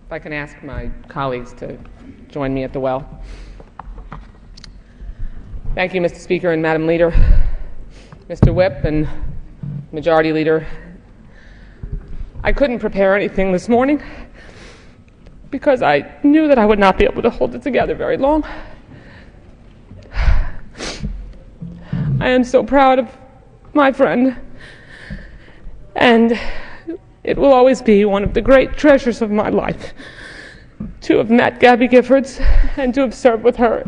If I can ask my colleagues to join me at the well. Thank you, Mr. Speaker and Madam Leader, Mr. Whip and Majority Leader. I couldn't prepare anything this morning because I knew that I would not be able to hold it together very long. I am so proud of my friend, and it will always be one of the great treasures of my life to have met Gabby Giffords and to have served with her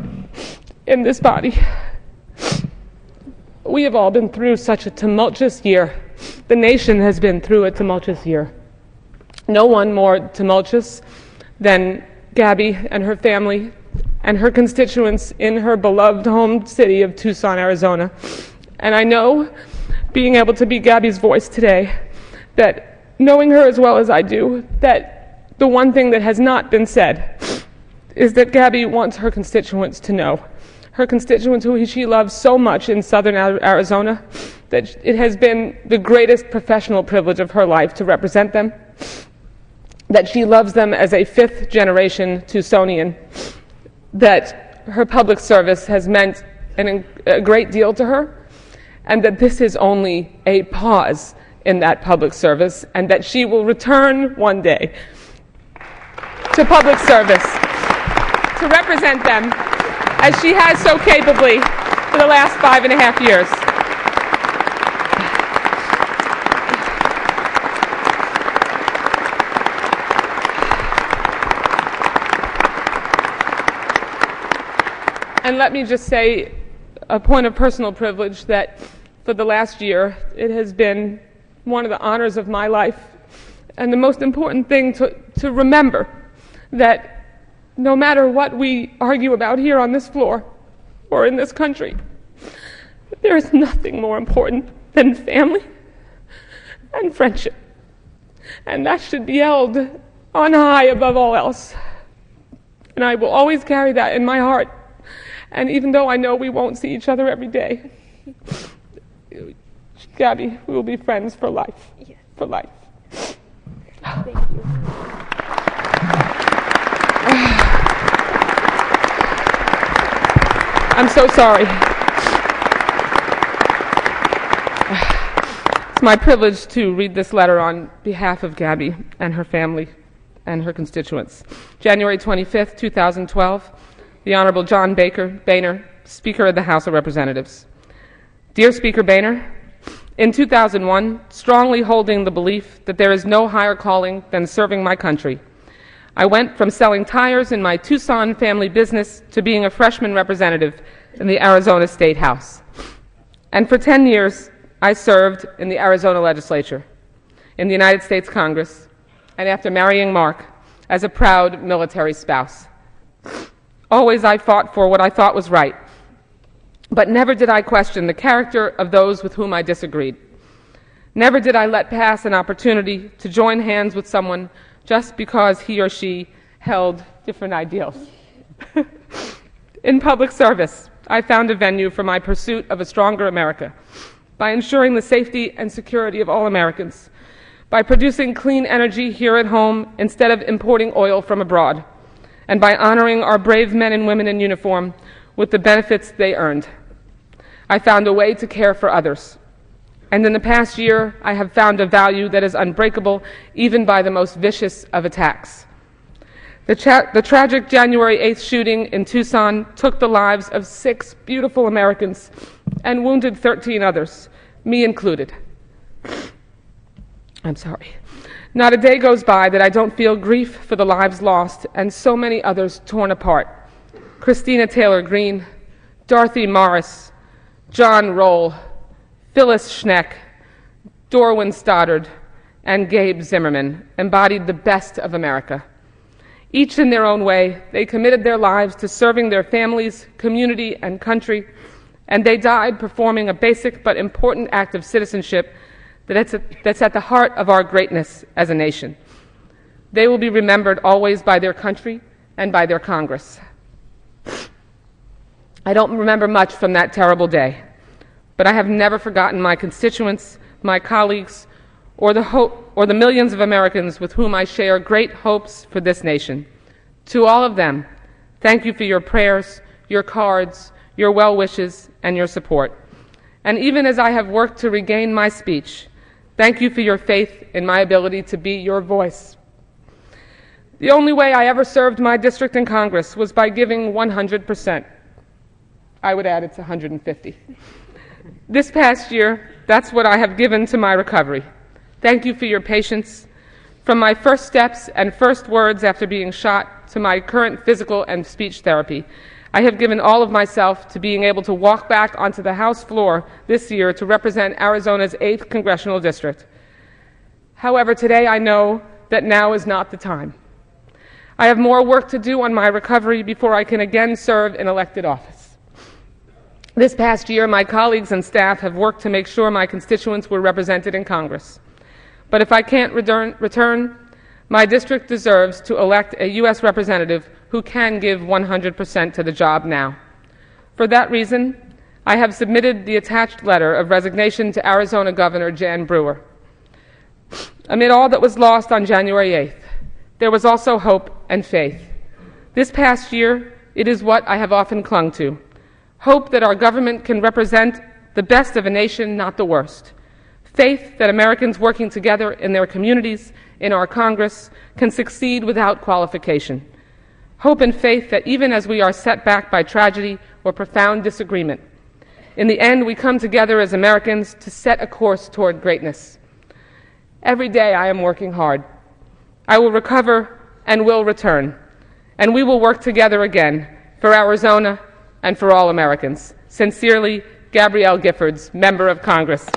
in this body. We have all been through such a tumultuous year. The nation has been through a tumultuous year. No one more tumultuous than Gabby and her family and her constituents in her beloved home city of Tucson, Arizona. And I know, being able to be Gabby's voice today, that knowing her as well as I do, that the one thing that has not been said is that Gabby wants her constituents to know. Her constituents who she loves so much in southern Arizona, that it has been the greatest professional privilege of her life to represent them, that she loves them as a fifth-generation Tucsonian, that her public service has meant a great deal to her, and that this is only a pause in that public service, and that she will return one day to public service to represent them as she has so capably for the last 5.5 years. And let me just say, a point of personal privilege, that for the last year, it has been one of the honors of my life, and the most important thing to remember, that no matter what we argue about here on this floor or in this country, there is nothing more important than family and friendship. And that should be held on high above all else. And I will always carry that in my heart. And even though I know we won't see each other every day, Gabby, we will be friends for life. Yes. For life. Thank you. I'm so sorry. It's my privilege to read this letter on behalf of Gabby and her family and her constituents. January 25th, 2012, the Honorable John Boehner, Speaker of the House of Representatives. Dear Speaker Boehner, in 2001, strongly holding the belief that there is no higher calling than serving my country, I went from selling tires in my Tucson family business to being a freshman representative in the Arizona State House. And for 10 years, I served in the Arizona legislature, in the United States Congress, and after marrying Mark, as a proud military spouse. Always I fought for what I thought was right, but never did I question the character of those with whom I disagreed. Never did I let pass an opportunity to join hands with someone just because he or she held different ideals. In public service, I found a venue for my pursuit of a stronger America by ensuring the safety and security of all Americans, by producing clean energy here at home instead of importing oil from abroad, and by honoring our brave men and women in uniform with the benefits they earned. I found a way to care for others. And in the past year, I have found a value that is unbreakable even by the most vicious of attacks. The tragic January 8th shooting in Tucson took the lives of 6 beautiful Americans and wounded 13 others, me included. I'm sorry. Not a day goes by that I don't feel grief for the lives lost and so many others torn apart. Christina Taylor Greene, Dorothy Morris, John Roll, Phyllis Schneck, Dorwin Stoddard, and Gabe Zimmerman embodied the best of America. Each in their own way, they committed their lives to serving their families, community, and country, and they died performing a basic but important act of citizenship that's at the heart of our greatness as a nation. They will be remembered always by their country and by their Congress. I don't remember much from that terrible day, but I have never forgotten my constituents, my colleagues, or the millions of Americans with whom I share great hopes for this nation. To all of them, thank you for your prayers, your cards, your well wishes, and your support. And even as I have worked to regain my speech, thank you for your faith in my ability to be your voice. The only way I ever served my district in Congress was by giving 100%. I would add it's 150. This past year, that's what I have given to my recovery. Thank you for your patience. From my first steps and first words after being shot to my current physical and speech therapy, I have given all of myself to being able to walk back onto the House floor this year to represent Arizona's 8th congressional district. However, today I know that now is not the time. I have more work to do on my recovery before I can again serve in elected office. This past year, my colleagues and staff have worked to make sure my constituents were represented in Congress. But if I can't return, my district deserves to elect a U.S. representative who can give 100% to the job now. For that reason, I have submitted the attached letter of resignation to Arizona Governor Jan Brewer. Amid all that was lost on January 8th, there was also hope and faith. This past year, it is what I have often clung to. Hope that our government can represent the best of a nation, not the worst. Faith that Americans working together in their communities, in our Congress, can succeed without qualification. Hope and faith that even as we are set back by tragedy or profound disagreement, in the end we come together as Americans to set a course toward greatness. Every day I am working hard. I will recover and will return, and we will work together again for Arizona and for all Americans. Sincerely, Gabby Giffords, Member of Congress.